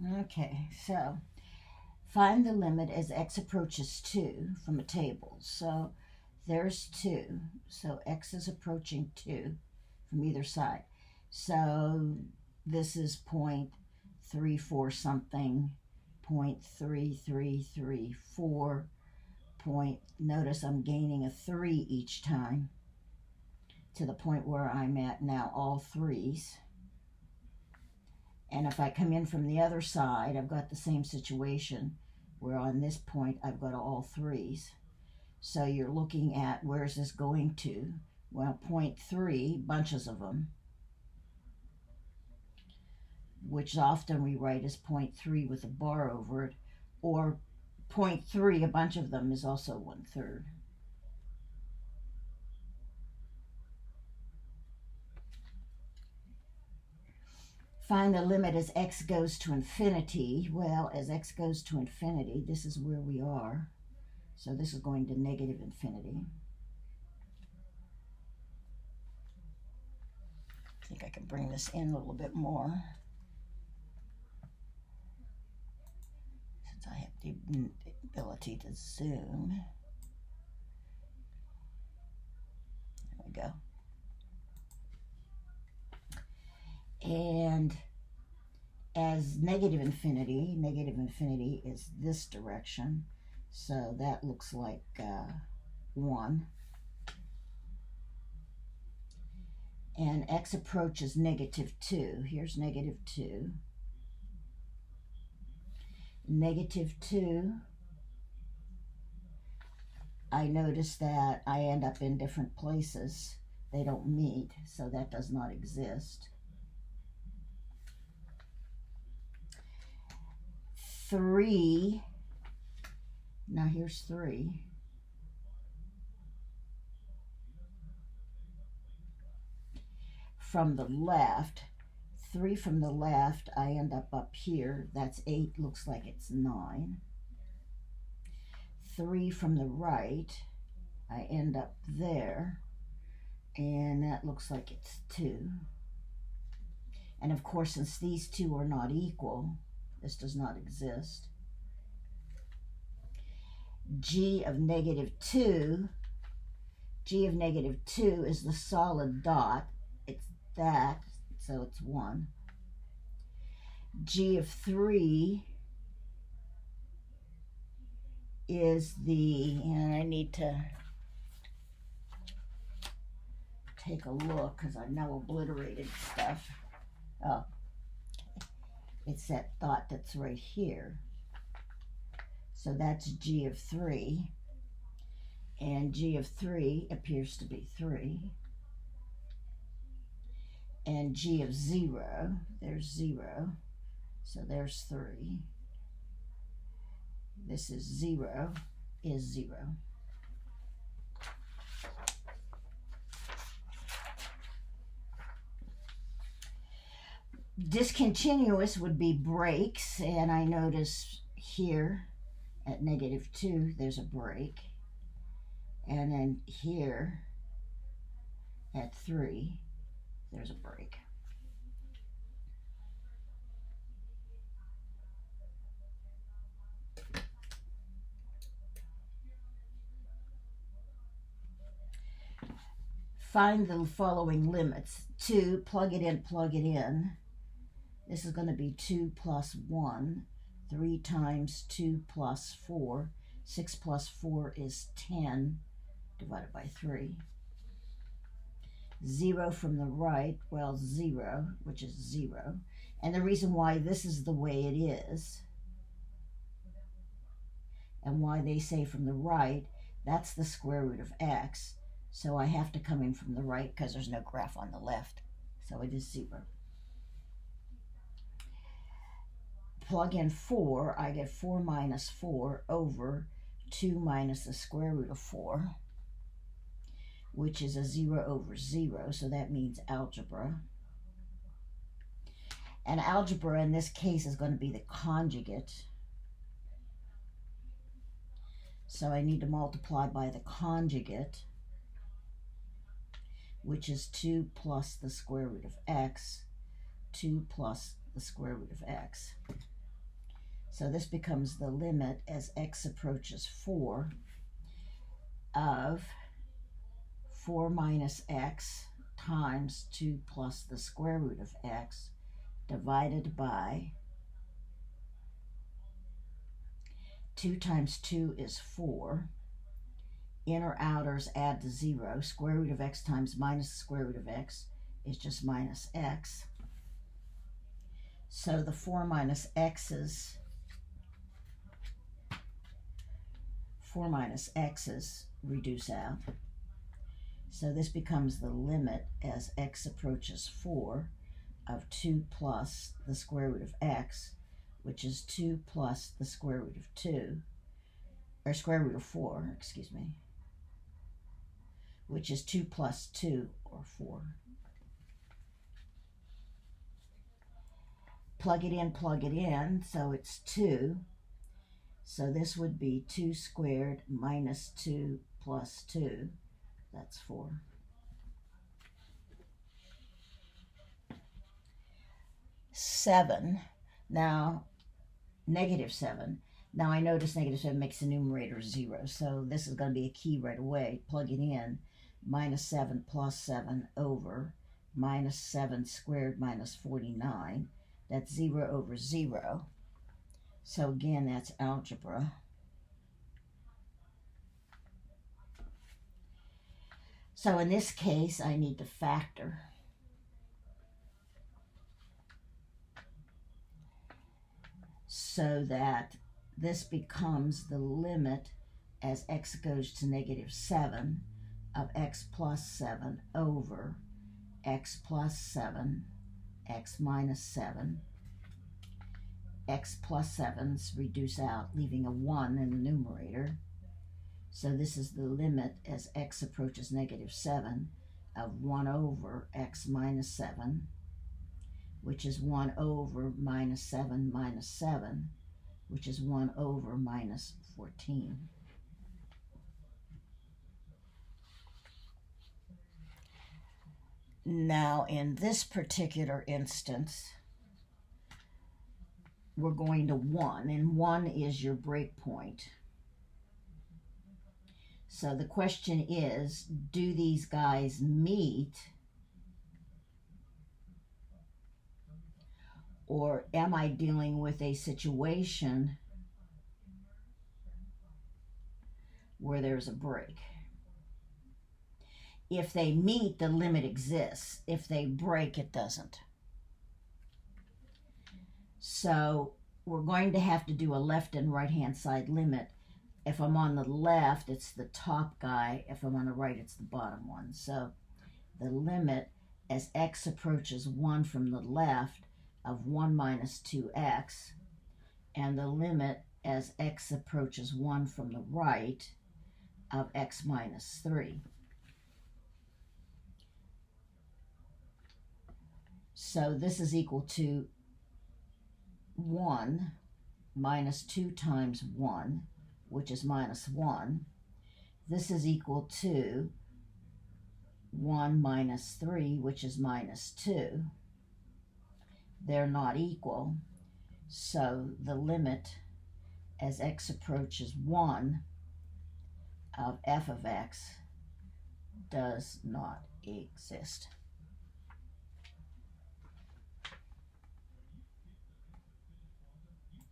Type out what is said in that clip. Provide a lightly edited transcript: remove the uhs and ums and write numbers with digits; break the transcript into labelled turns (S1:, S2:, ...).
S1: Okay, so find the limit as x approaches 2 from a table. So there's 2. So x is approaching 2 from either side. So this is 0.34 something, 0.3334 point. Notice I'm gaining a 3 each time to the point where I'm at now all 3's. And if I come in from the other side, I've got the same situation where on this point I've got all 3's. So you're looking at where's this going to? Well, 0.3, bunches of them, which often we write as 0.3 with a bar over it, or 0.3, a bunch of them, is also 1/3. Find the limit as x goes to infinity. Well, as x goes to infinity, this is where we are. So this is going to negative infinity. I think I can bring this in a little bit more, since I have the ability to zoom. There we go. And as negative infinity is this direction. So that looks like 1. And x approaches -2. Here's -2. -2, I notice that I end up in different places. They don't meet, so that does not exist. 3, now here's 3. From the left, 3 from the left, I end up here. That's 8, looks like it's 9. 3 from the right, I end up there, and that looks like it's 2. And of course, since these two are not equal, this does not exist. G of -2, G of -2 is the solid dot. It's that, so it's 1. G of 3 is the, and I need to take a look because I've now obliterated stuff. Oh, it's that dot that's right here. So that's G of 3, and G of 3 appears to be 3. And G of 0, there's 0, so there's 3. This is 0, is 0. Discontinuous would be breaks, and I notice here at -2 there's a break, and then here at 3 there's a break. Find the following limits. 2, plug it in, plug it in. This is going to be 2 plus 1. 3 times 2 plus 4. 6 plus 4 is 10 divided by 3. 0 from the right, well, 0, which is 0. And the reason why this is the way it is, and why they say from the right, that's the square root of x. So I have to come in from the right because there's no graph on the left. So it is 0. Plug in 4, I get 4 minus 4 over 2 minus the square root of 4, which is a 0 over 0, so that means algebra. And algebra in this case is going to be the conjugate. So I need to multiply by the conjugate, which is 2 plus the square root of x, 2 plus the square root of x. So this becomes the limit as x approaches 4 of 4 minus x times 2 plus the square root of x divided by 2 times 2 is 4. Inner outers add to 0. Square root of x times minus the square root of x is just minus x. So the 4 minus x's reduce out. So this becomes the limit as x approaches 4 of 2 plus the square root of x, which is 2 plus the square root of 2, or square root of 4, excuse me, which is 2 plus 2, or 4. Plug it in, so it's 2. So this would be 2 squared minus 2 plus 2. That's 4. Seven. Now, negative 7. Now I notice negative 7 makes the numerator 0, so this is going to be a key right away. Plug it in. Minus 7 plus 7 over minus 7 squared minus 49. That's 0 over 0. So again, that's algebra. So in this case, I need to factor. So that this becomes the limit as x goes to negative 7 of x plus 7 over x plus 7, x minus 7. X plus 7's reduce out, leaving a 1 in the numerator. So this is the limit as x approaches negative 7 of 1 over x minus 7, which is 1 over minus 7 minus 7, which is 1 over minus 14. Now, in this particular instance, we're going to 1, and 1 is your break point. So the question is, do these guys meet, or am I dealing with a situation where there's a break? If they meet, the limit exists. If they break, it doesn't. So we're going to have to do a left and right-hand side limit. If I'm on the left, it's the top guy. If I'm on the right, it's the bottom one. So the limit as x approaches 1 from the left of 1 minus 2x, and the limit as x approaches 1 from the right of x minus 3. So this is equal to 1 minus 2 times 1, which is minus 1. This is equal to 1 minus 3, which is minus 2. They're not equal, so the limit as x approaches 1 of f of x does not exist.